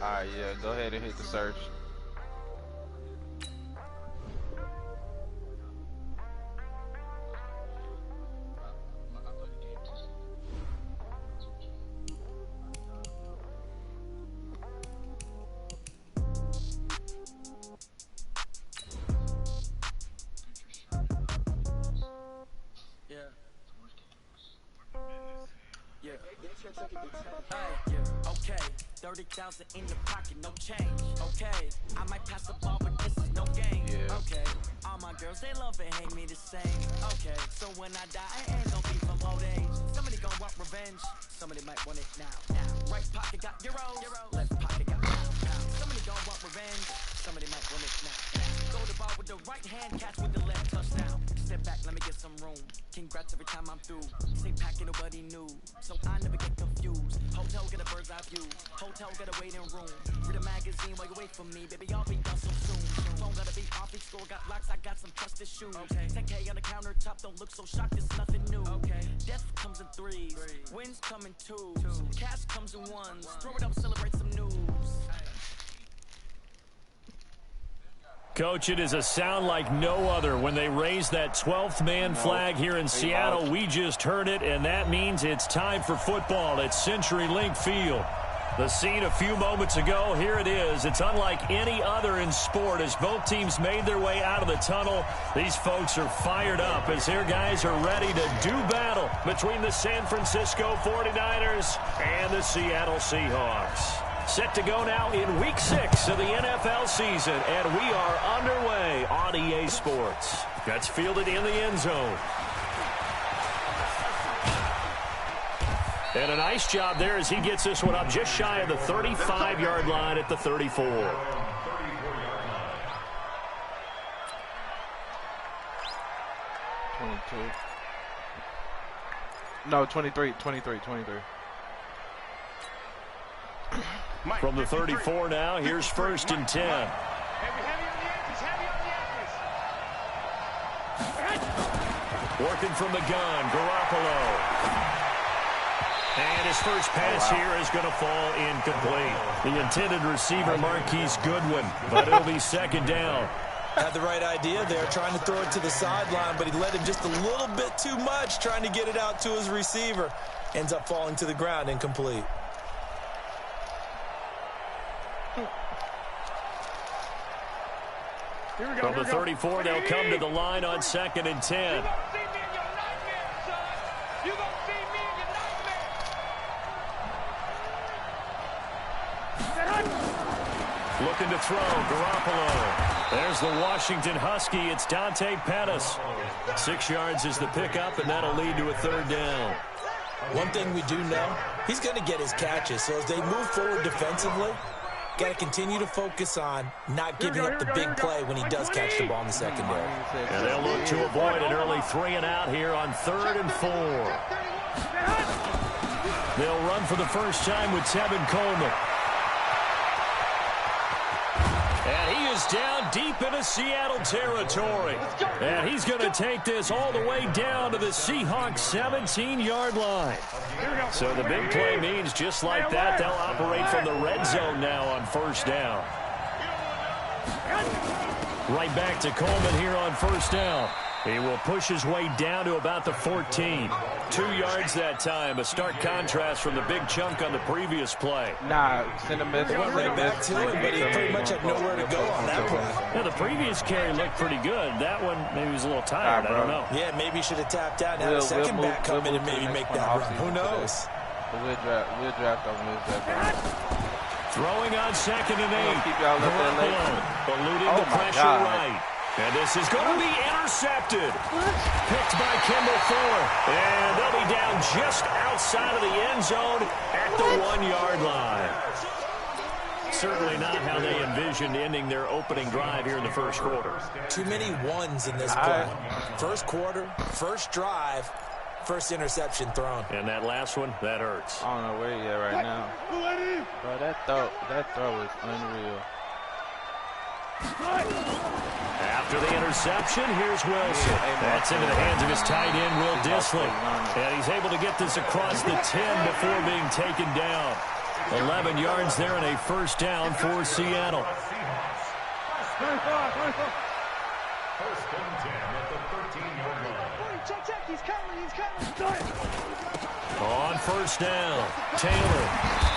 Alright, yeah, go ahead and hit the search. Okay, 30,000 in the pocket, no change. Okay, I might pass the ball, but this is no game. Okay, all my girls, they love and hate me the same. Okay, so when I die, I ain't gonna be from old age. Somebody gon' want revenge, somebody might want it now. Right pocket got euros, left pocket got pounds. Somebody gon' want revenge, somebody might want it now. Go to ball with the right hand, catch with the left touchdown. Step back, let me get some room. Congrats every time I'm through. Stay packing, nobody knew, so I never get confused. Hotel get a bird's eye view. Hotel get a waiting room. Read a magazine while you wait for me, baby. I'll be done so soon. Phone gotta be off each store, got locks. I got some trusted shoes. Okay, 10K on the countertop, don't look so shocked. It's nothing new. Okay, death comes in threes, wins come in twos, cash comes in ones. Throw it up, celebrate some news. Coach, it is a sound like no other when they raise that 12th man flag here in Seattle. We just heard it, and that means it's time for football at CenturyLink Field. The scene a few moments ago, here it is. It's unlike any other in sport as both teams made their way out of the tunnel. These folks are fired up as their guys are ready to do battle between the San Francisco 49ers and the Seattle Seahawks. Set to go now in Week 6 of the NFL season, and we are underway on EA Sports. That's fielded in the end zone. And a nice job there as he gets this one up just shy of the 35-yard line at the 34. 22. No, 23. From the 34 now, here's 1st and 10. Working from the gun, Garoppolo. And his first pass here is going to fall incomplete. The intended receiver, Marquise Goodwin, but it'll be 2nd down. Had the right idea there, trying to throw it to the sideline, but he led him just a little bit too much, trying to get it out to his receiver. Ends up falling to the ground, incomplete. From the 34, they'll come to the line on 2nd and 10. Looking to throw, Garoppolo. There's the Washington Husky. It's Dante Pettis. 6 yards is the pickup, and that'll lead to a 3rd down. One thing we do know, he's going to get his catches. So as they move forward defensively, got to continue to focus on not giving up the big play when he does catch the ball in the secondary. And they'll look to avoid an early 3 and out here on 3rd and 4. They'll run for the first time with Tevin Coleman. And he is down deep into Seattle territory. And he's going to take this all the way down to the Seahawks 17-yard line. So the big play means just like that, they'll operate from the red zone now on 1st down. Right back to Coleman here on 1st down. He will push his way down to about the 14. 2 yards that time. A stark contrast from the big chunk on the previous play. Nah, send a message. Went right back to him, but he pretty much had nowhere to go on that play. Yeah, the previous carry looked pretty good. That one maybe was a little tired. I don't know. Yeah, maybe he should have tapped out. Now the second back come in and maybe make that run. Who knows? We'll draft on Wednesday. Throwing on 2nd and 8. Garoppolo eluding the pressure right. And this is going to be intercepted. Picked by Kimball Fuller. And they'll be down just outside of the end zone at the 1-yard line. Certainly not how they envisioned ending their opening drive here in the first quarter. Too many ones in this play. First quarter, first drive, first interception thrown. And that last one, that hurts. I don't know where he at right now. Bro, that throw is unreal. After the interception, here's Wilson. That's into the hands of his tight end, Will Dissly. And he's able to get this across the 10 before being taken down. 11 yards there and a first down for Seattle. First and 10 at the 13-yard line. Check. He's coming. On first down, Taylor.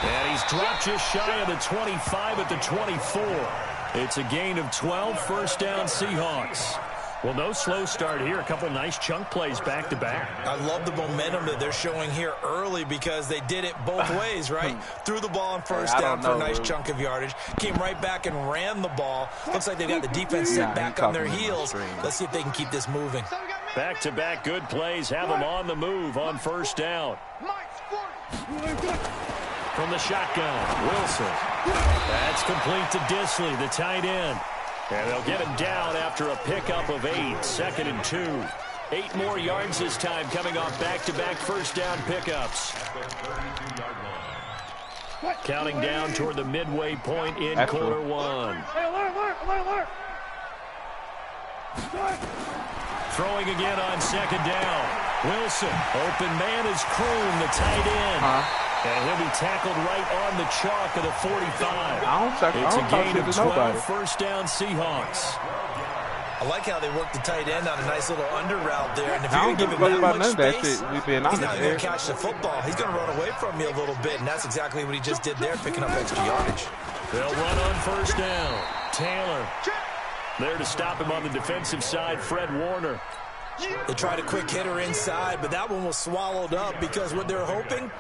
And he's dropped just shy of the 25 at the 24. It's a gain of 12, first down Seahawks. Well, no slow start here. A couple nice chunk plays back-to-back. I love the momentum that they're showing here early because they did it both ways, right? Threw the ball on first down for a nice chunk of yardage. Came right back and ran the ball. Looks like they've got the defense set back on their heels. Let's see if they can keep this moving. Back-to-back good plays have them on the move on first down. From the shotgun, Wilson. That's complete to Disley, the tight end. And they'll get him down after a pickup of 8, 2nd and 2. 8 more yards this time coming off back-to-back first down pickups. Counting down toward the midway point in quarter one. Throwing again on second down. Wilson, open man is Kroon, the tight end. And he'll be tackled right on the chalk of the 45. It's a gain of 12, first down Seahawks. I like how they work the tight end on a nice little under route there. And if you're going to give him that much space, he's not going to catch the football. He's going to run away from you a little bit, and that's exactly what he just did there, picking up extra yardage. They'll run on first down. Taylor there to stop him on the defensive side, Fred Warner. They tried a quick hitter inside, but that one was swallowed up because what they're hoping,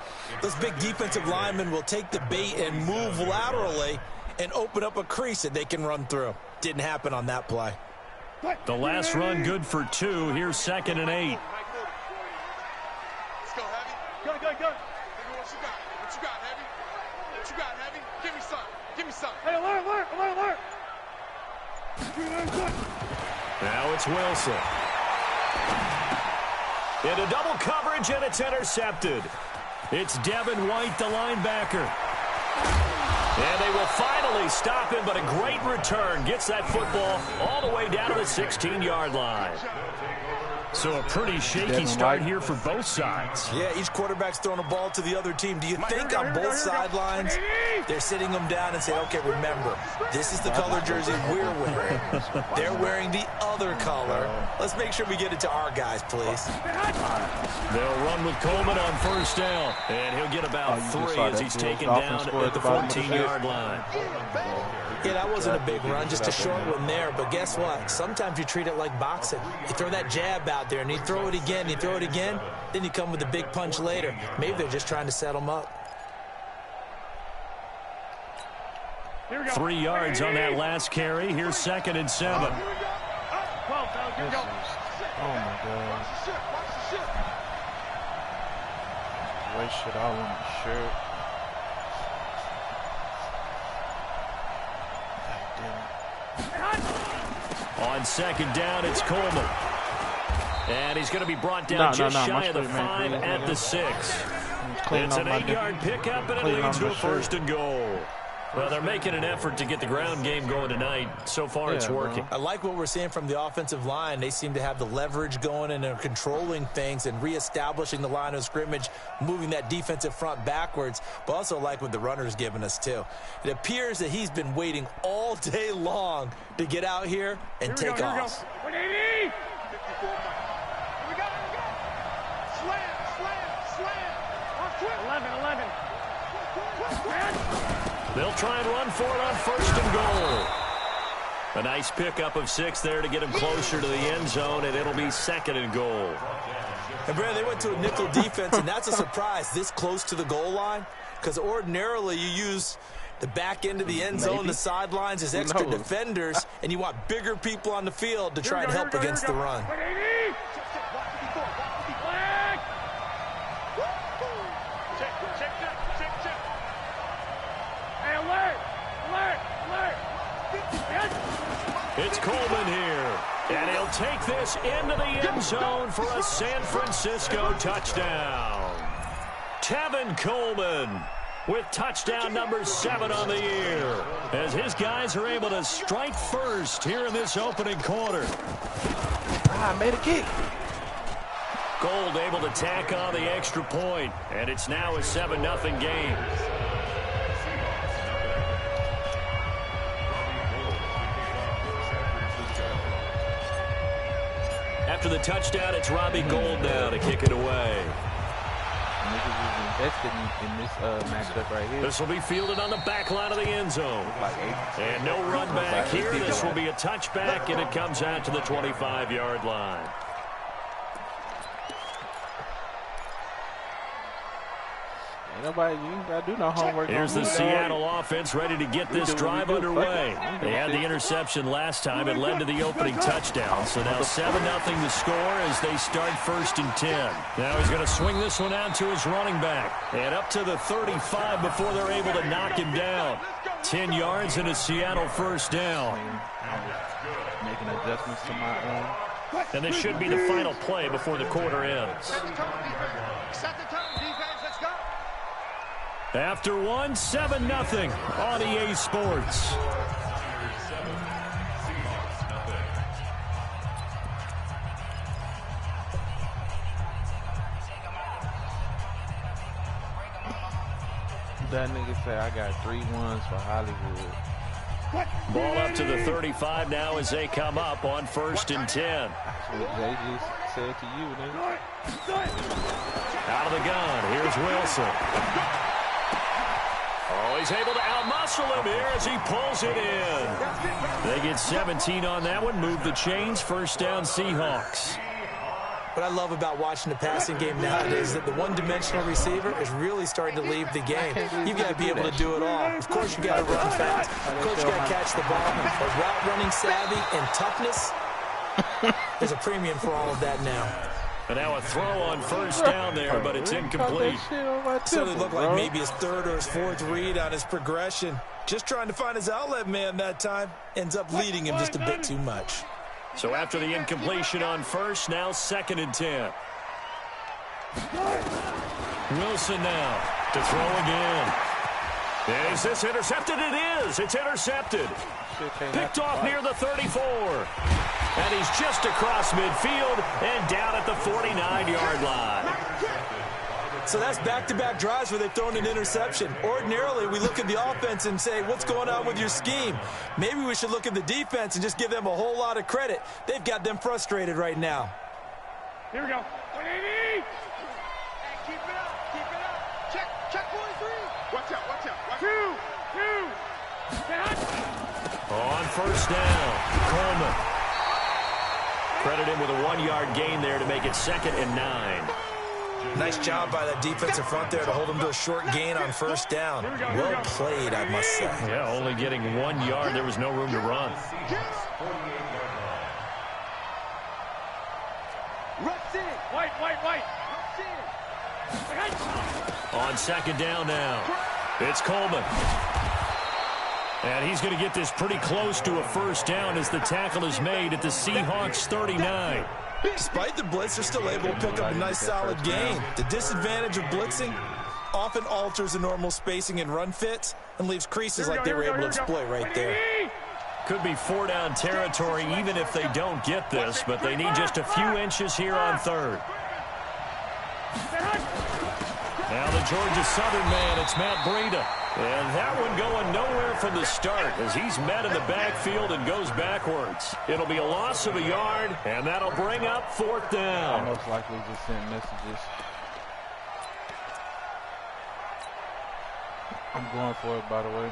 those big defensive linemen will take the bait and move laterally and open up a crease that they can run through. Didn't happen on that play. The last run good for 2. Here's 2nd and 8. Let's go, Heavy. Go. Give me what you got. What you got, Heavy? What you got, Heavy? Give me some. Hey, alert. Now it's Wilson. Into double coverage, and it's intercepted. It's Devin White, the linebacker. And they will finally stop him, but a great return. Gets that football all the way down to the 16-yard line. So a pretty shaky start here for both sides. Yeah, each quarterback's throwing a ball to the other team. Do you think on both sidelines they're sitting them down and saying, okay, remember, this is the color jersey we're wearing. They're wearing the other color. Let's make sure we get it to our guys, please. They'll run with Coleman on first down. And he'll get about 3 as he's taken down at the 14-yard line. Yeah, that wasn't a big run, just a short one there. But guess what? Sometimes you treat it like boxing. You throw that jab out there, and you throw it again, then you come with a big punch later. Maybe they're just trying to set them up. 3 yards on that last carry. Here's 2nd and 7. Oh, my God. Wasted all on the shirt. On second down, it's Coleman. And he's going to be brought down just shy of the 5 at the 6. It's an 8-yard pickup, and it leads to a first and goal. Well, they're making an effort to get the ground game going tonight. So far, it's working. I like what we're seeing from the offensive line. They seem to have the leverage going, and they're controlling things and reestablishing the line of scrimmage, moving that defensive front backwards, but also like what the runner's giving us, too. It appears that he's been waiting all day long to get out here and take off. They'll try and run for it on first and goal. A nice pickup of 6 there to get him closer to the end zone, and it'll be 2nd and goal. And, Brad, they went to a nickel defense, and that's a surprise this close to the goal line, because ordinarily you use the back end of the end zone, the sidelines as extra defenders, and you want bigger people on the field to try and help against the run. It's Coleman here, and he'll take this into the end zone for a San Francisco touchdown. Tevin Coleman with touchdown number 7 on the year, as his guys are able to strike first here in this opening quarter. Made a kick. Gold able to tack on the extra point, and it's now a 7-0 game. after the touchdown, it's Robbie Gould now to kick it away. Invested in this matchup right here. This will be fielded on the back line of the end zone. And no run back here. This will be a touchback, and it comes out to the 25-yard line. Nobody, you ain't got to do no homework. Here's the Seattle offense ready to get this drive underway. They had the interception last time. It led to the opening touchdown. So now 7-0 to score as they start 1st and 10. Now he's going to swing this one out to his running back. And up to the 35 before they're able to knock him down. 10 yards and a Seattle 1st down. Making adjustments to my own. And this should be the final play before the quarter ends. Set the tone, defense. Let's go. After 7-0 on EA Sports. That nigga say I got 3 1s for Hollywood. Ball up to the 35 now as they come up on 1st and 10. That's what Jay just said to you, nigga. Out of the gun, here's Wilson. Oh, he's able to outmuscle him here as he pulls it in. They get 17 on that one, move the chains, 1st down Seahawks. What I love about watching the passing game nowadays is that the one-dimensional receiver is really starting to leave the game. You've got to be able to do it all. Of course, you've got to run fast. Of course, you've got to catch the ball. But route running savvy and toughness, there's a premium for all of that now. And now a throw on 1st down there, but it's incomplete. So it looked like maybe his 3rd or his 4th read on his progression. Just trying to find his outlet man that time. Ends up leading him just a bit too much. So after the incompletion on 1st, now 2nd and 10. Wilson now to throw again. And is this intercepted? It is. It's intercepted. Picked off near the 34. And he's just across midfield and down at the 49-yard line. So that's back-to-back drives where they've thrown an interception. Ordinarily, we look at the offense and say, what's going on with your scheme? Maybe we should look at the defense and just give them a whole lot of credit. They've got them frustrated right now. Here we go. 180. Hey, keep it up. Check 43. Watch out. 2. On 1st down, Coleman. Credit him with a 1-yard gain there to make it 2nd and 9. Nice job by that defensive front there to hold him to a short gain on 1st down. Well played, I must say. Yeah, only getting 1 yard. There was no room to run. White. On 2nd down now, it's Coleman. And he's going to get this pretty close to a 1st down as the tackle is made at the Seahawks 39. Despite the blitz, they're still able to pick up a nice solid gain. The disadvantage of blitzing often alters the normal spacing and run fits and leaves creases like they were able to exploit right there. Could be 4-down territory even if they don't get this, but they need just a few inches here on 3rd. Now the Georgia Southern man, it's Matt Breida. And that one going nowhere from the start as he's met in the backfield and goes backwards. It'll be a loss of a yard, and that'll bring up 4th down. Most likely just send messages. I'm going for it, by the way.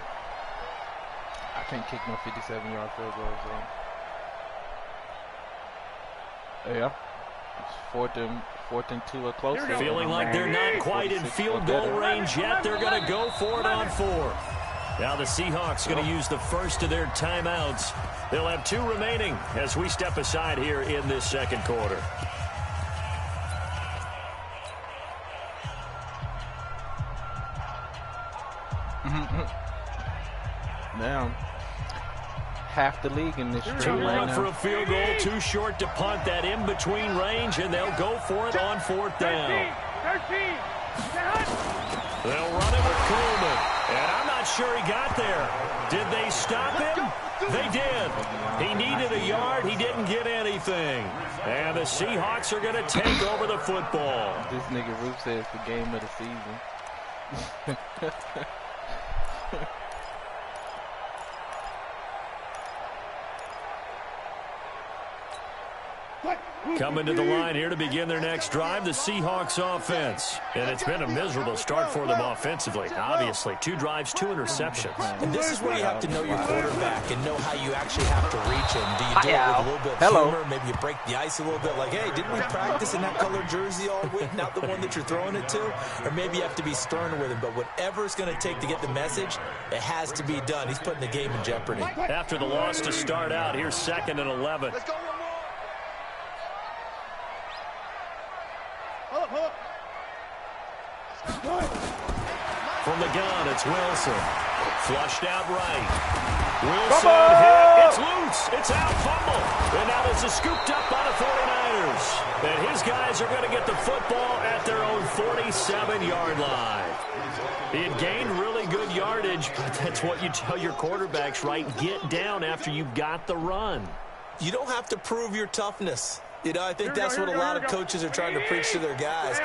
I can't kick no 57-yard field goal, so. Yeah. It's 4th and 2 or closer. Feeling like they're not quite in field goal range yet. They're going to go for it on 4th. Now the Seahawks going to use the first of their timeouts. They'll have 2 remaining as we step aside here in this 2nd quarter. Now, half the league in this stream Too long right now. for a field goal, too short to punt. That in-between range, and they'll go for it on 4th down. 13. They'll run it with Coleman, and I'm not sure he got there. Did they stop him? They did. He needed a yard. He didn't get anything. And the Seahawks are going to take over the football. This nigga Roof says the game of the season. Coming to the line here to begin their next drive, the Seahawks offense. And it's been a miserable start for them offensively. Obviously, 2 drives, 2 interceptions. And this is where you have to know your quarterback and know how you actually have to reach him. Do you do it with a little bit of humor? Maybe you break the ice a little bit like, hey, didn't we practice in that colored jersey all week, not the one that you're throwing it to? Or maybe you have to be stern with him. But whatever it's going to take to get the message, it has to be done. He's putting the game in jeopardy. After the loss to start out, here's 2nd and 11. Let's go one more. Hold up. From the gun, it's Wilson. Flushed out right. Wilson hit. It's loose. It's out. Fumble. And now this is scooped up by the 49ers. And his guys are going to get the football at their own 47-yard line. He had gained really good yardage, but that's what you tell your quarterbacks, right? Get down after you've got the run. You don't have to prove your toughness. You know, I think that's what a lot of coaches are trying to preach to their guys.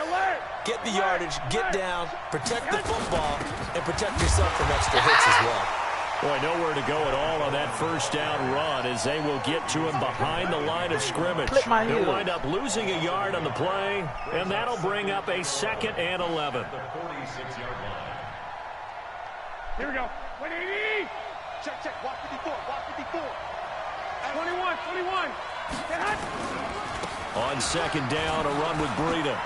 Get the yardage, get down, protect the football, and protect yourself from extra hits as well. Boy, nowhere to go at all on that first down run as they will get to him behind the line of scrimmage. They'll wind up losing a yard on the play, and that'll bring up a 2nd and 11. Here we go. 180. Check. Walk 54. 21. Get hot. On 2nd down, a run with Breida.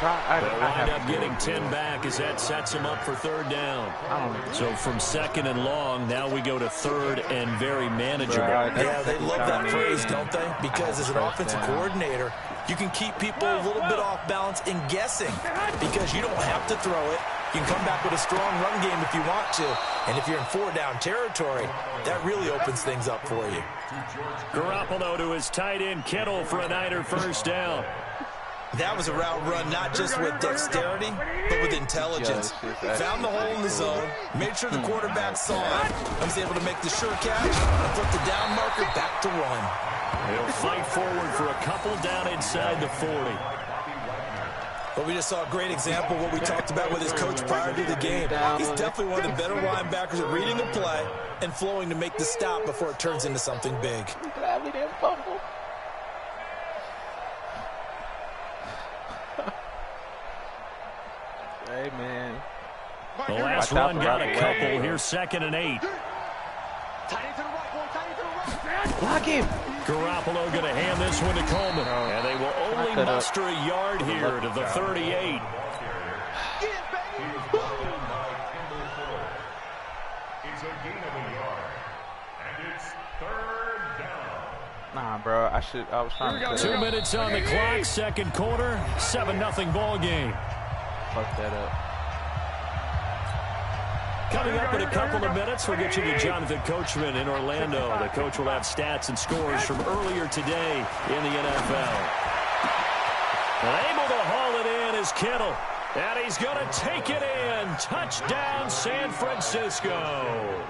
They'll wind up getting 10 back as that sets him up for 3rd down. So from 2nd and long, now we go to 3rd and very manageable. Yeah, they love that phrase, don't they? Because as an offensive coordinator, you can keep people a little bit off balance and guessing because you don't have to throw it. You can come back with a strong run game if you want to. And if you're in 4-down territory, that really opens things up for you. Garoppolo to his tight end Kittle for a Niner first down. That was a route run not just with dexterity, but with intelligence. Found the hole in the zone, made sure the quarterback saw it, and was able to make the sure catch and flip the down marker back to run. He'll fight forward for a couple down inside the 40. But we just saw a great example of what we talked about with his coach prior to the game. He's definitely one of the better linebackers at reading the play and flowing to make the stop before it turns into something big. Glad we didn't fumble. Hey, man. The last run got a couple. Here's 2nd and 8. Block him. Garoppolo going to hand this one to Coleman. And they will only muster a yard here to the 38. It's a gain of a yard. And it's 3rd down. Nah, bro. I was trying to 2 minutes on the clock. 2nd quarter. 7-0 ball game. Fuck that up. Coming up in a couple of minutes, we'll get you to Jonathan Coachman in Orlando. The coach will have stats and scores from earlier today in the NFL. Able to haul it in is Kittle. And he's going to take it in. Touchdown, San Francisco.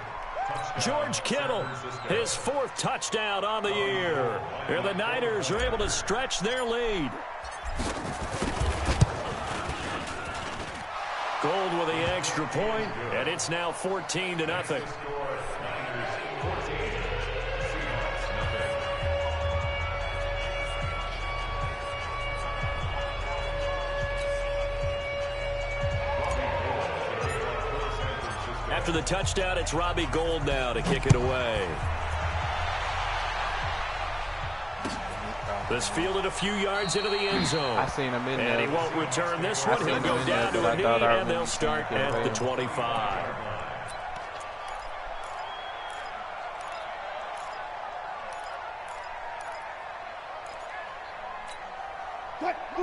George Kittle, his 4th touchdown on the year. And the Niners are able to stretch their lead. Gold with the extra point, and it's now 14-0. After the touchdown, it's Robbie Gould now to kick it away. This fielded a few yards into the end zone. I seen him in there. And he won't return this one. He'll go down to a knee, and they'll start at the 25.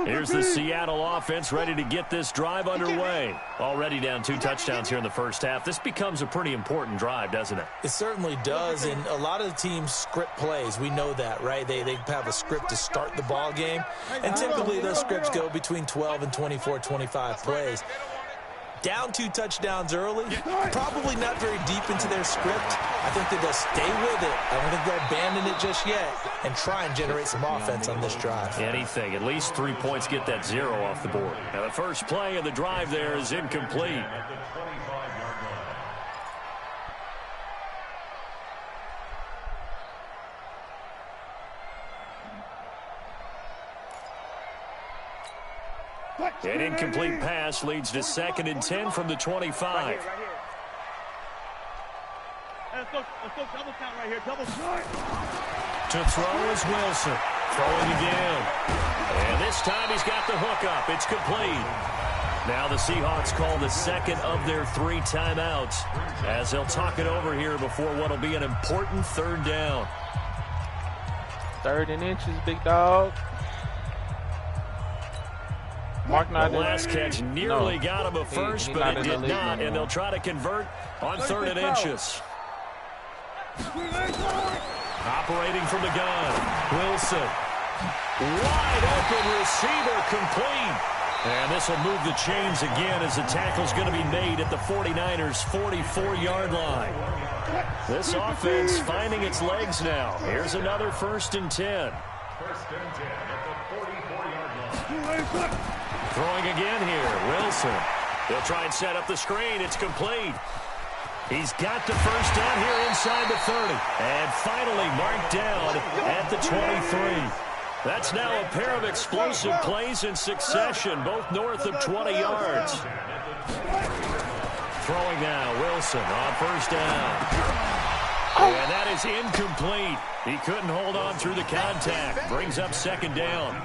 Here's the Seattle offense ready to get this drive underway. Already down 2 touchdowns here in the first half. This becomes a pretty important drive, doesn't it? It certainly does, and a lot of the teams script plays. We know that, right? They have a script to start the ball game, and typically those scripts go between 12 and 24, 25 plays. Down 2 touchdowns early, probably not very deep into their script. I think that they'll stay with it. I don't think they'll abandon it just yet and try and generate some offense on this drive. Anything, at least 3 points, get that 0 off the board. Now the first play of the drive there is incomplete. An incomplete pass leads to 2nd and 10 from the 25. Let's go double count right here. Double count. To throw is Wilson. Throwing again. And this time he's got the hook up. It's complete. Now the Seahawks call the 2nd of their 3 timeouts as they'll talk it over here before what will be an important 3rd down. 3rd and inches, big dog. Mark the last catch nearly got him a first, but it did not, and they'll try to convert on 3rd and inches. Operating from the gun, Wilson. Wide open receiver, complete. And this will move the chains again as the tackle's going to be made at the 49ers' 44-yard line. This offense finding its legs now. Here's another 1st and 10. 1st and 10 at the 44-yard line. Throwing again here, Wilson. They'll try and set up the screen. It's complete. He's got the 1st down here inside the 30. And finally marked down at the 23. That's now a pair of explosive plays in succession, both north of 20 yards. Throwing now, Wilson on 1st down. And that is incomplete. He couldn't hold on through the contact. Brings up 2nd down.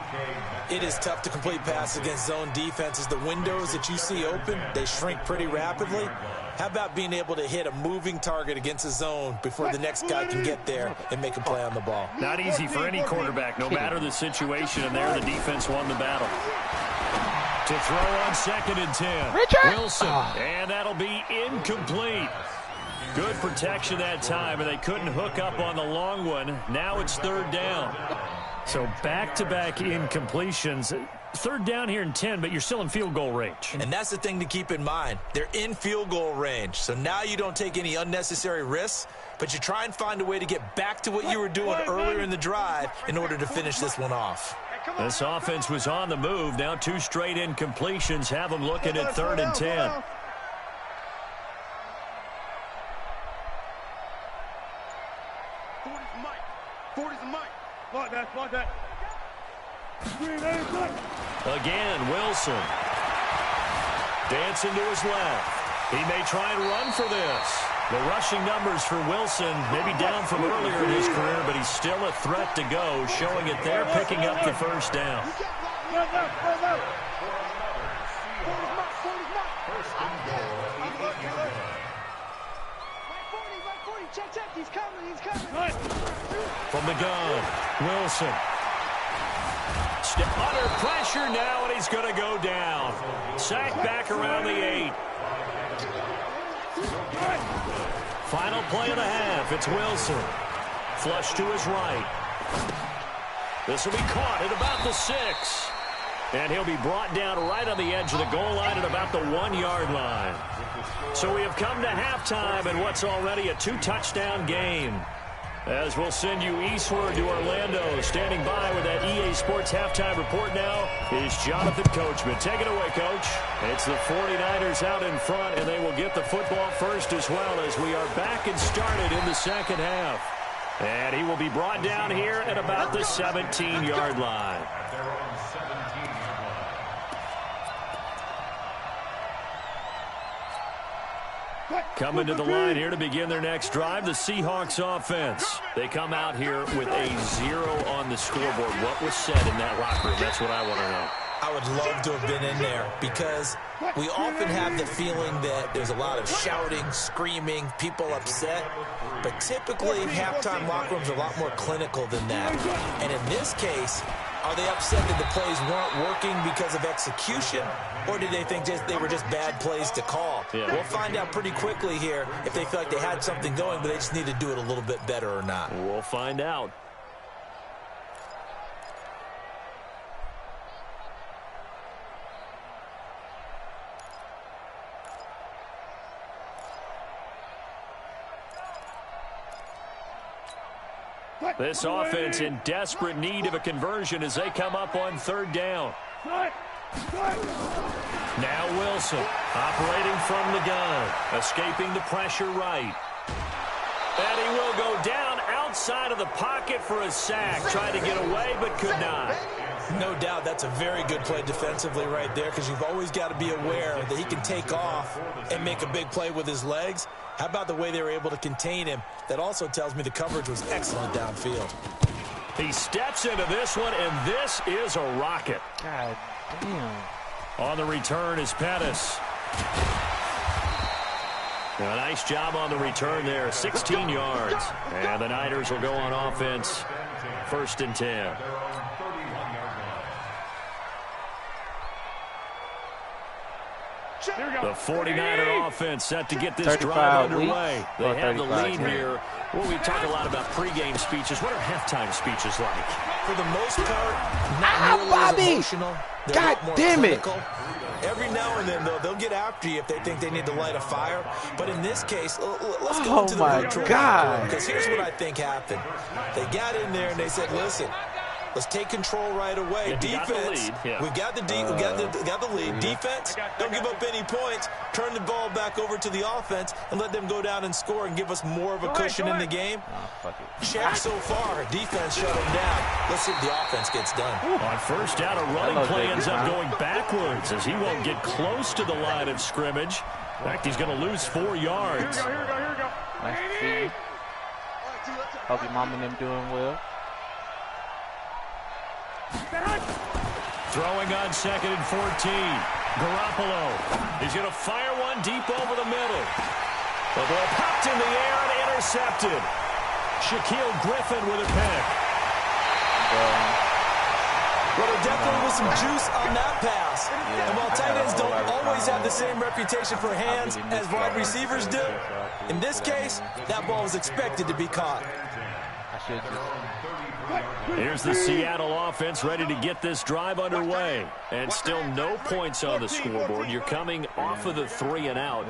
It is tough to complete pass against zone defenses. The windows that you see open, they shrink pretty rapidly. How about being able to hit a moving target against a zone before the next guy can get there and make a play on the ball? Not easy for any quarterback, no matter the situation, and there the defense won the battle. To throw on 2nd and 10. Wilson, and that'll be incomplete. Good protection that time, and they couldn't hook up on the long one. Now it's 3rd down. So back-to-back incompletions. 3rd down here in 10, but you're still in field goal range. And that's the thing to keep in mind. They're in field goal range. So now you don't take any unnecessary risks, but you try and find a way to get back to what you were doing earlier in the drive in order to finish this one off. This offense was on the move. Now 2 straight incompletions have them looking at 3rd and 10. Block that. Again, Wilson. Dancing to his left. He may try and run for this. The rushing numbers for Wilson maybe down from earlier in his career, but he's still a threat to go, showing it there, picking up the 1st down. From the gun, Wilson. Under pressure now, and he's going to go down. Sacked back around the 8. Final play of the half. It's Wilson. Flush to his right. This will be caught at about the 6. And he'll be brought down right on the edge of the goal line at about the 1-yard line. So we have come to halftime in what's already a 2-touchdown game. As we'll send you eastward to Orlando. Standing by with that EA Sports halftime report now is Jonathan Coachman. Take it away, Coach. It's the 49ers out in front, and they will get the football first as well as we are back and started in the 2nd half. And he will be brought down here at about the 17-yard line. Coming to the line here to begin their next drive, the Seahawks offense. They come out here with a 0 on the scoreboard. What was said in that locker room? That's what I want to know. I would love to have been in there because we often have the feeling that there's a lot of shouting, screaming, people upset. But typically, halftime locker rooms are a lot more clinical than that. And in this case, are they upset that the plays weren't working because of execution, or did they think they were just bad plays to call? Yeah. We'll find out pretty quickly here if they feel like they had something going, but they just need to do it a little bit better or not. We'll find out. This offense in desperate need of a conversion as they come up on 3rd down. Now Wilson operating from the gun, escaping the pressure right. And he will go down outside of the pocket for a sack. Tried to get away but could not. No doubt that's a very good play defensively right there, because you've always got to be aware that he can take off and make a big play with his legs. How about the way they were able to contain him? That also tells me the coverage was excellent downfield. He steps into this one, and this is a rocket. God damn. On the return is Pettis. A nice job on the return there, 16 yards. And the Niners will go on offense, 1st and 10. The 49er offense set to get this drive underway. They have the lead here. Well, we talk a lot about pregame speeches. What are halftime speeches like? For the most part, not nearly as emotional. God damn it. Every now and then, though, they'll get after you if they think they need to light a fire. But in this case, let's go into the virtual. Oh, my God. Because here's what I think happened. They got in there and they said, listen, let's take control right away. Defense, we got the lead. Defense, don't give up any points. Turn the ball back over to the offense and let them go down and score and give us more of a cushion in the game. Check so far. Defense shut them down. Let's see if the offense gets done. On 1st down, a running play ends up going backwards as he won't get close to the line of scrimmage. In fact, he's going to lose 4 yards. Nice to see you. Hope your mom and them doing well. Throwing on 2nd and 14. Garoppolo. He's going to fire one deep over the middle. The ball popped in the air and intercepted. Shaquille Griffin with a pick. Well, there definitely was some juice on that pass. And while tight ends don't always have the same reputation for hands as wide receivers do, in this case, that ball was expected to be caught. Here's the Seattle offense ready to get this drive underway. And still no points on the scoreboard. You're coming off of the 3 and out.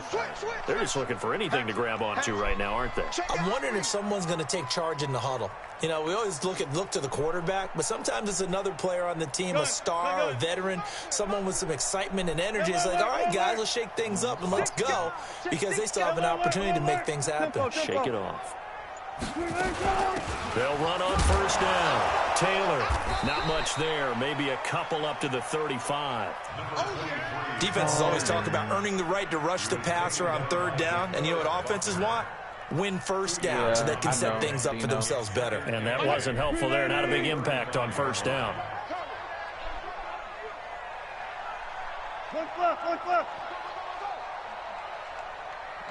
They're just looking for anything to grab onto right now, aren't they? I'm wondering if someone's going to take charge in the huddle. You know, we always look to the quarterback, but sometimes it's another player on the team, a star, a veteran, someone with some excitement and energy. It's like, all right, guys, let's shake things up and let's go, because they still have an opportunity to make things happen. Shake it off. They'll run on 1st down. Taylor, not much there. Maybe a couple up to the 35. Defenses always talk about earning the right to rush the passer on 3rd down. And you know what offenses want? Win 1st down so they can set things up for themselves better. And that wasn't helpful there. Not a big impact on 1st down.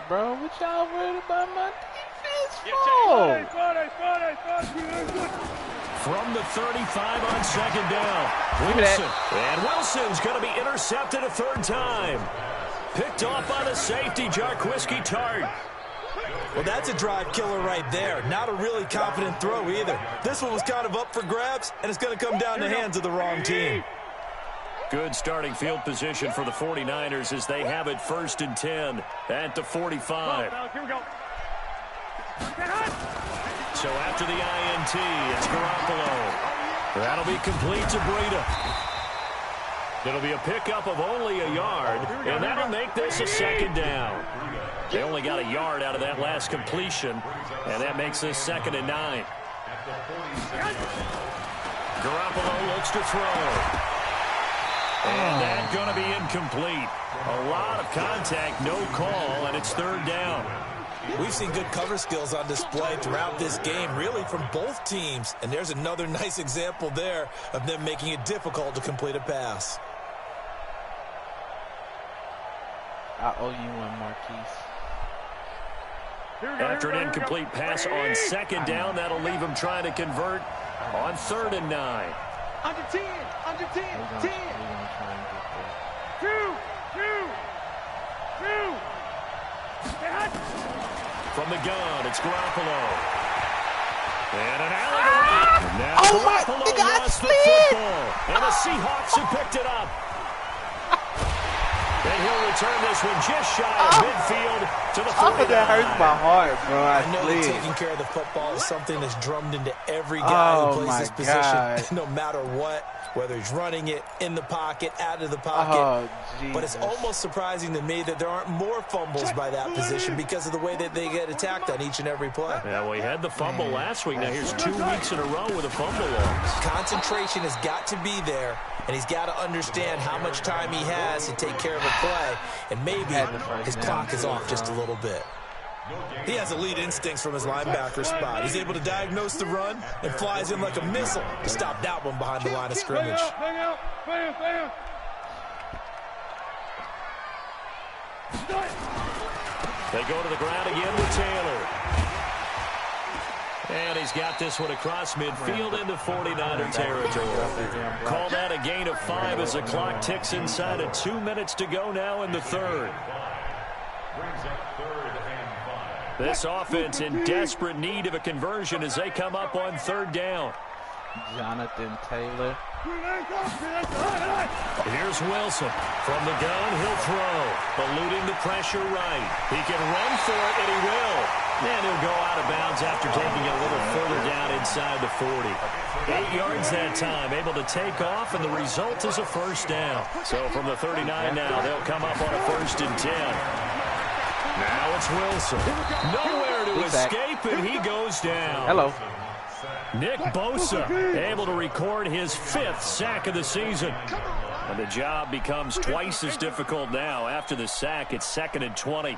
Bro, what y'all worried about my defense for? From the 35 on 2nd down. Wilson. And Wilson's going to be intercepted a 3rd time. Picked off by the safety, Jarquiski Tart. Well, that's a drive killer right there. Not a really confident throw either. This one was kind of up for grabs, and it's going to come down the hands of the wrong team. Good starting field position for the 49ers as they have it 1st and 10 at the 45. So after the INT, it's Garoppolo. That'll be complete to Breida. It'll be a pickup of only a yard, and that'll make this a 2nd down. They only got a yard out of that last completion, and that makes this 2nd and 9. Garoppolo looks to throw. And that's going to be incomplete. A lot of contact, no call, and it's 3rd down. We've seen good cover skills on display throughout this game, really from both teams. And there's another nice example there of them making it difficult to complete a pass. I owe you one, Marquise. After an incomplete pass on 2nd down, that'll leave him trying to convert on 3rd and 9. Under 10, 10. From the gun, it's Garoppolo. And an alley. Now Garoppolo lost the football. And the Seahawks have picked it up. And he'll return this one just shy of midfield to the 49. That hurts my heart, bro. I know that taking care of the football is something that's drummed into every guy who plays this position, no matter what. whether he's running it in the pocket, out of the pocket. Oh, but it's almost surprising to me that there aren't more fumbles by that position because of the way that they get attacked on each and every play. Yeah, well, he had the fumble last week. Now here's 2 weeks in a row with a fumble loss. Concentration has got to be there, and he's got to understand how much time he has to take care of a play, and maybe his clock is off just a little bit. He has elite instincts from his linebacker spot. He's able to diagnose the run and flies in like a missile to stop that one behind the line of scrimmage. They go to the ground again with Taylor. And he's got this one across midfield into 49er territory. Call that a gain of 5 as the clock ticks inside of 2 minutes to go now in the third. This offense in desperate need of a conversion as they come up on third down. Jonathan Taylor. Here's Wilson. From the gun, he'll throw. Eluding the pressure right. He can run for it, and he will. And he'll go out of bounds after taking it a little further down inside the 40. 8 yards that time, able to take off, and the result is a first down. So from the 39 now, they'll come up on a 1st and 10. Now it's Wilson. Nowhere to escape, and he goes down. Hello. Nick Bosa able to record his 5th sack of the season. And the job becomes twice as difficult now. After the sack, it's 2nd and 20.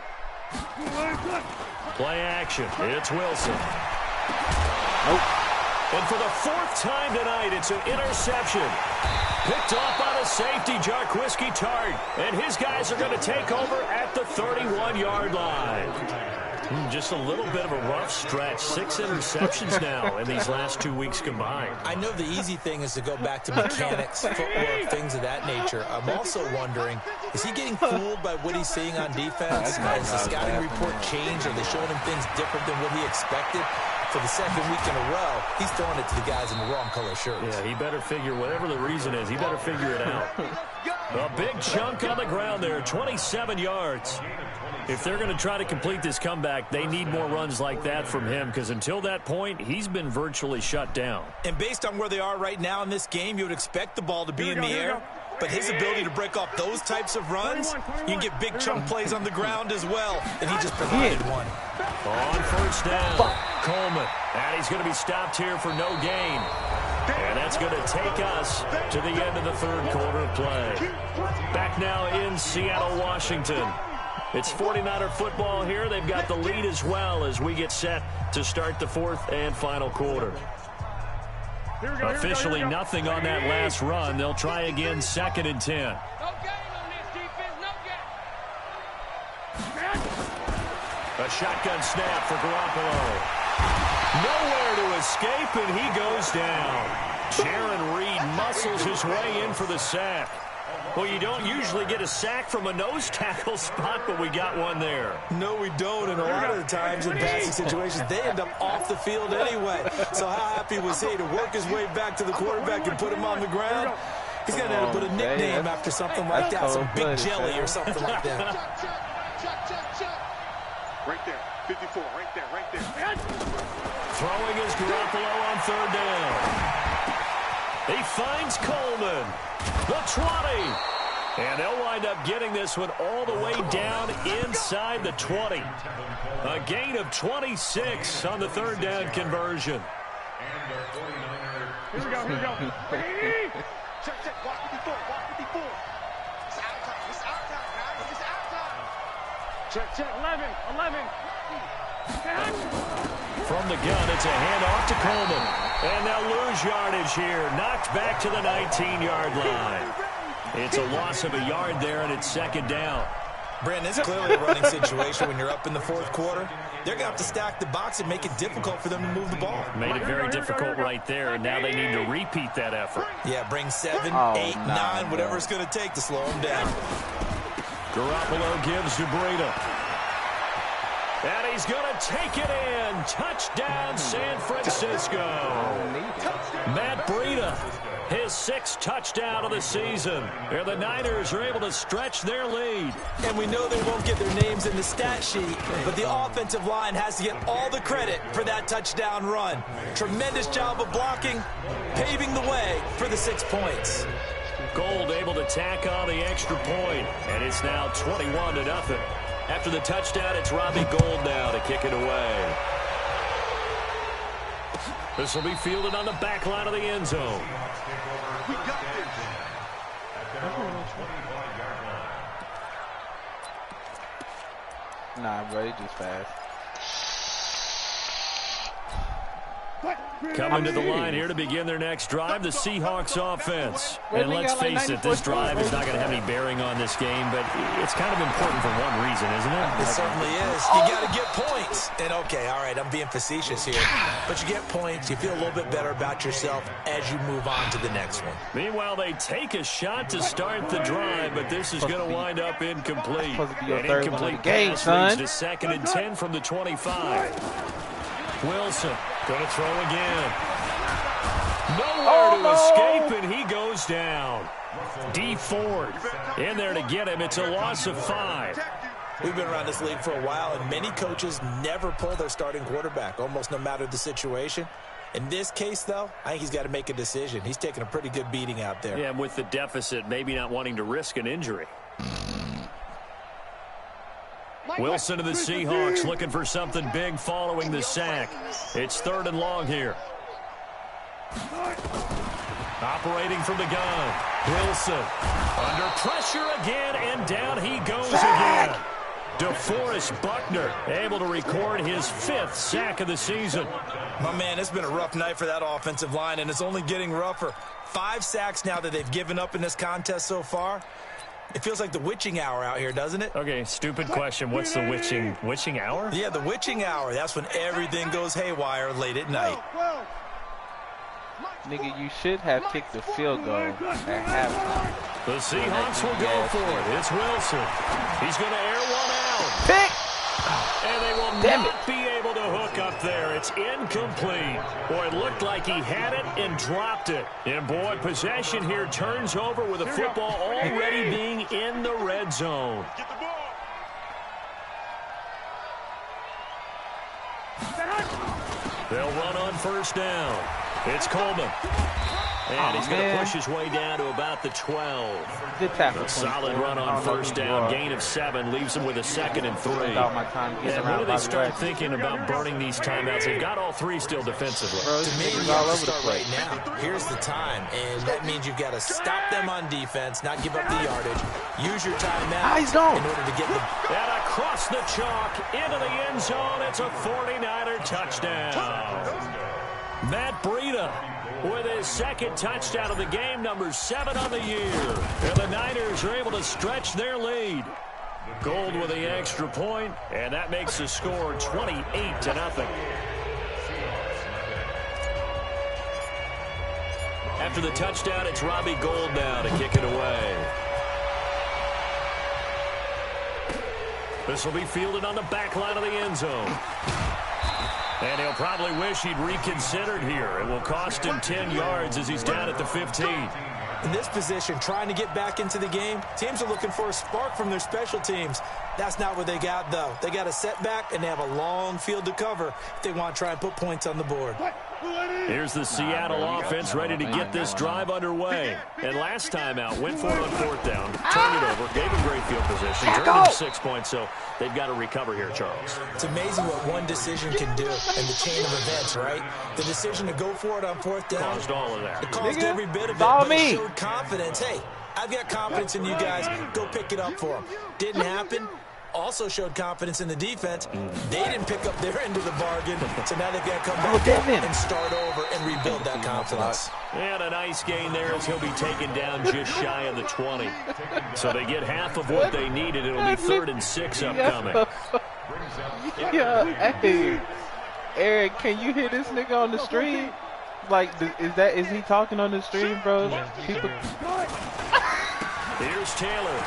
Play action. It's Wilson. And for the 4th time tonight, it's an interception. Picked off by the safety, Jarquiski Tart. And his guys are going to take over at the 31-yard line. Just a little bit of a rough stretch. 6 interceptions now in these last 2 weeks combined. I know the easy thing is to go back to mechanics, footwork, things of that nature. I'm also wondering, is he getting fooled by what he's seeing on defense? Has the scouting report changed? Are they showing him things different than what he expected? For the 2nd week in a row, he's throwing it to the guys in the wrong color shirts. Yeah, he better figure, whatever the reason is, he better figure it out. A big chunk on the ground there, 27 yards. If they're going to try to complete this comeback, they need more runs like that from him, because until that point, he's been virtually shut down. And based on where they are right now in this game, you would expect the ball to be in the air. But his ability to break off those types of runs, you can get big chunk plays on the ground as well. And he just provided one. On 1st down, Coleman. And he's going to be stopped here for no gain. And that's going to take us to the end of the 3rd quarter of play. Back now in Seattle, Washington. It's 49er football here. They've got the lead as well as we get set to start the 4th and final quarter. Officially nothing on that last run. They'll try again 2nd and 10. No gain on this defense, no gain. A shotgun snap for Garoppolo. Nowhere to escape, and he goes down. Jaron Reed muscles his way in for the sack. Well, you don't usually get a sack from a nose tackle spot, but we got one there. No, we don't, and a lot of the times in passing situations, they end up off the field anyway. So how happy was he to work his way back to the quarterback and put him on the ground? He's going to have to put a nickname after something like that, some Big Jelly or something like that. Right there, 54, right there. Throwing is Garoppolo on 3rd down. He finds Coleman. The 20. And they'll wind up getting this one all the way down inside the 20. A gain of 26 on the 3rd down conversion. Here we go. Check. Walk 54. It's out time, guys. It's out time. Check. 11. From the gun, it's a handoff to Coleman. And they'll lose yardage here. Knocked back to the 19-yard line. It's a loss of a yard there, and it's 2nd down. Brandon, it's clearly a running situation when you're up in the 4th quarter. They're going to have to stack the box and make it difficult for them to move the ball. Made it very difficult right there, and now they need to repeat that effort. Yeah, bring 7, 8, 9, whatever it's going to take to slow them down. Garoppolo gives to Breida. And he's going to take it in. Touchdown, San Francisco. Matt Breida, his 6th touchdown of the season. And the Niners are able to stretch their lead. And we know they won't get their names in the stat sheet, but the offensive line has to get all the credit for that touchdown run. Tremendous job of blocking, paving the way for the 6 points. Gold able to tack on the extra point, and it's now 21-0. After the touchdown, it's Robbie Gould now to kick it away. This will be fielded on the back line of the end zone. We got this. Nah, bro, it's just fast. Coming to the line here to begin their next drive, the Seahawks offense. And let's face it, this drive is not going to have any bearing on this game, but it's kind of important for one reason, isn't it? It certainly is. You got to get points. And, okay, all right, I'm being facetious here. But you get points. You feel a little bit better about yourself as you move on to the next one. Meanwhile, they take a shot to start the drive, but this is going to wind up incomplete. An incomplete pass leads to 2nd and 10 from the 25. Wilson going to throw again. Nowhere to escape, and he goes down. D Ford in there to get him. It's a loss of 5. We've been around this league for a while, and many coaches never pull their starting quarterback, almost no matter the situation. In this case, though, I think he's got to make a decision. He's taking a pretty good beating out there. Yeah, with the deficit, maybe not wanting to risk an injury. Wilson to the Seahawks looking for something big following the sack. It's 3rd and long here. Operating from the gun. Wilson under pressure again, and down he goes again. DeForest Buckner able to record his 5th sack of the season. My man, it's been a rough night for that offensive line, and it's only getting rougher. 5 sacks now that they've given up in this contest so far. It feels like the witching hour out here, doesn't it? Okay, stupid question. What's the witching hour? Yeah, the witching hour. That's when everything goes haywire late at night. Nigga, you should have kicked the field goal at halftime. The Seahawks will go for it. It's Wilson. He's going to air one out. Pick! And they will not be able to hook up there. It's incomplete. Boy, it looked like he had it and dropped it. And, boy, possession here turns over with the football already being in the red zone. Get the ball. They'll run on 1st down. It's Coleman. And he's going to push his way down to about the 12. Good tackle. A solid run on 1st down. Gain of 7 leaves him with a 2nd and 3. And when do they start thinking about burning these timeouts? They've got all 3 still defensively. To me, you have to start right now. Here's the time, and that means you've got to stop them on defense, not give up the yardage. Use your timeout in order to get the... And across the chalk into the end zone, it's a 49er touchdown. Matt Breida with his 2nd touchdown of the game, number 7 on the year. And the Niners are able to stretch their lead. Gold with the extra point, and that makes the score 28-0. After the touchdown, it's Robbie Gould now to kick it away. This will be fielded on the back line of the end zone. And he'll probably wish he'd reconsidered here. It will cost him 10 yards as he's down at the 15. In this position, trying to get back into the game, teams are looking for a spark from their special teams. That's not what they got, though. They got a setback, and they have a long field to cover if they want to try and put points on the board. Here's the Seattle offense ready to get this drive underway. And last time out, went for it on 4th down, turned it over, gave him great field position, turned them 6 points, so they've got to recover here, Charles. It's amazing what one decision can do in the chain of events, right? The decision to go for it on 4th down. Caused all of that. It caused every bit of it, but it showed confidence. Hey, I've got confidence in you guys. Go pick it up for them. Didn't happen. Also showed confidence in the defense. They didn't pick up their end of the bargain, so now they've got to come back and start over and rebuild that confidence. And a nice gain there as he'll be taken down just shy of the 20. So they get half of what they needed. It'll be 3rd and 6 upcoming. Yeah, hey, Eric, can you hear this nigga on the stream? Like, is he talking on the stream, bro? People... Here's Taylor.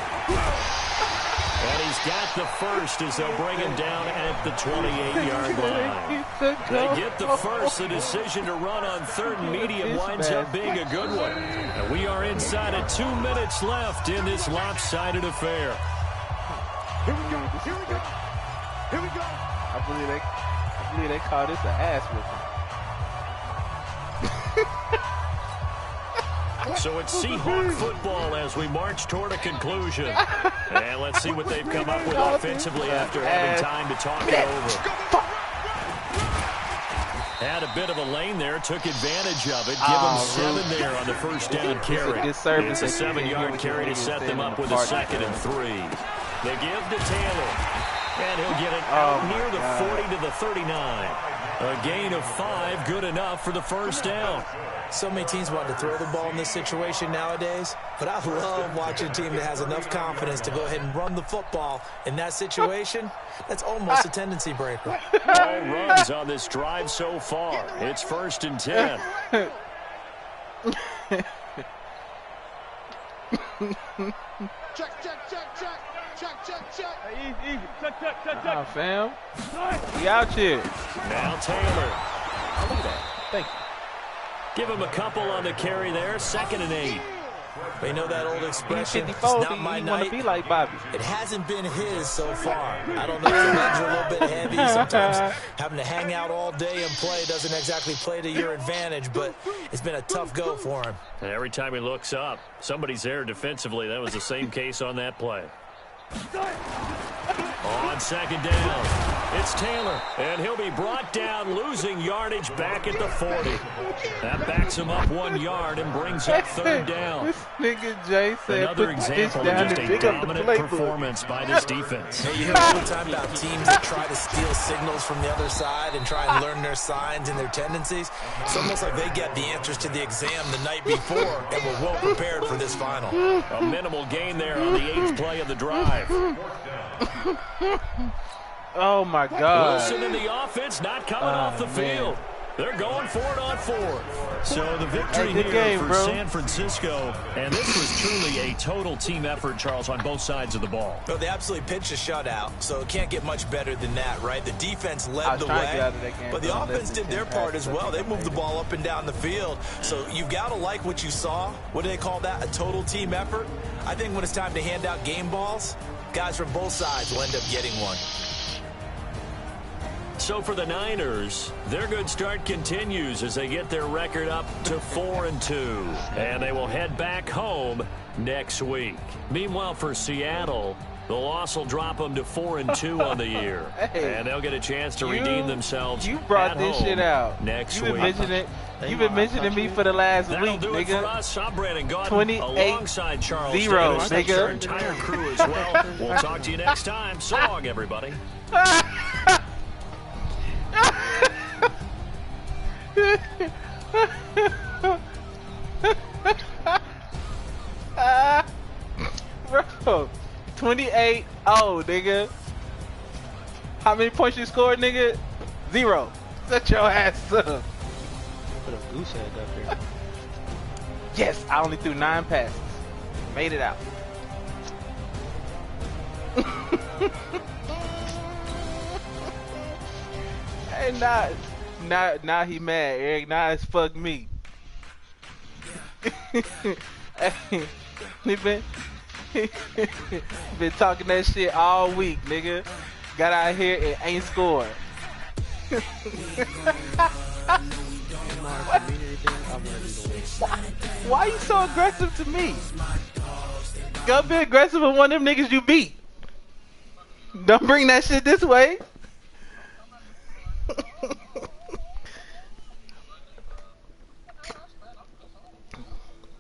And he's got the first as they'll bring him down at the 28-yard line. They get the first. The decision to run on third and medium winds up being a good one. And we are inside of 2 minutes left in this lopsided affair. Here we go. Here we go. Here we go. I believe they call this an ass whooping. So it's Seahawk football as we march toward a conclusion. And let's see what they've come up with offensively after having time to talk it over. Had a bit of a lane there, took advantage of it. Give them 7 there on the first down carry. It's a 7-yard carry to set them up with a 2nd and 3. They give to Taylor, and he'll get it out near the 40 to the 39. A gain of 5, good enough for the first down. So many teams want to throw the ball in this situation nowadays, but I love watching a team that has enough confidence to go ahead and run the football in that situation. That's almost a tendency breaker. All runs on this drive so far. It's 1st and 10. Check, check, check, check. Check, check, check. Hey, easy. Check. Fam. We out here. Now Taylor. Look at that. Thank you. Give him a couple on the carry there. 2nd and 8. You know that old expression, it's 54, not my he want to night. be like Bobby. It hasn't been his so far. I don't know if the legs are a little bit heavy. Sometimes having to hang out all day and play doesn't exactly play to your advantage, but it's been a tough go for him. And every time he looks up, somebody's there defensively. That was the same case on that play. On 2nd down, it's Taylor, and he'll be brought down, losing yardage back at the 40. That backs him up 1 yard and brings up 3rd down. This nigga Jay said, another example of just a dominant performance by this defense. Hey, you hear all the time about teams that try to steal signals from the other side and try and learn their signs and their tendencies. It's almost like they get the answers to the exam the night before and were well prepared for this final. A minimal gain there on the 8th play of the drive. Oh my God. Wilson in the offense, not coming off the field. They're going for it on 4th. So the victory here for San Francisco, and this was truly a total team effort, Charles, on both sides of the ball. No, they absolutely pitched a shutout, so it can't get much better than that, right? The defense led the way, but the offense did their part as well. They moved the ball up and down the field, so you've got to like what you saw. What do they call that? A total team effort? I think when it's time to hand out game balls, guys from both sides will end up getting one. So for the Niners, their good start continues as they get their record up to 4-2. And they will head back home next week. Meanwhile, for Seattle, the loss will drop them to 4-2 on the year. Hey, and they'll get a chance to redeem themselves. You brought at this home shit out next week. You've been mentioning me for the last That'll week, do nigga. it for us. I'm Brandon Gordon alongside Charles 28-0, Davis. Thanks to nigga. our entire crew as well. We'll talk to you next time. So long, everybody. Bro, 28-0, nigga. How many points you scored, nigga? 0. Set your ass up. Put a goose egg up here. Yes, I only threw 9 passes. Made it out. Hey, now he mad, Eric. Now it's fuck me. Hey, he been talking that shit all week, nigga. Got out here and ain't scored. Why you so aggressive to me? Go be aggressive with one of them niggas you beat. Don't bring that shit this way.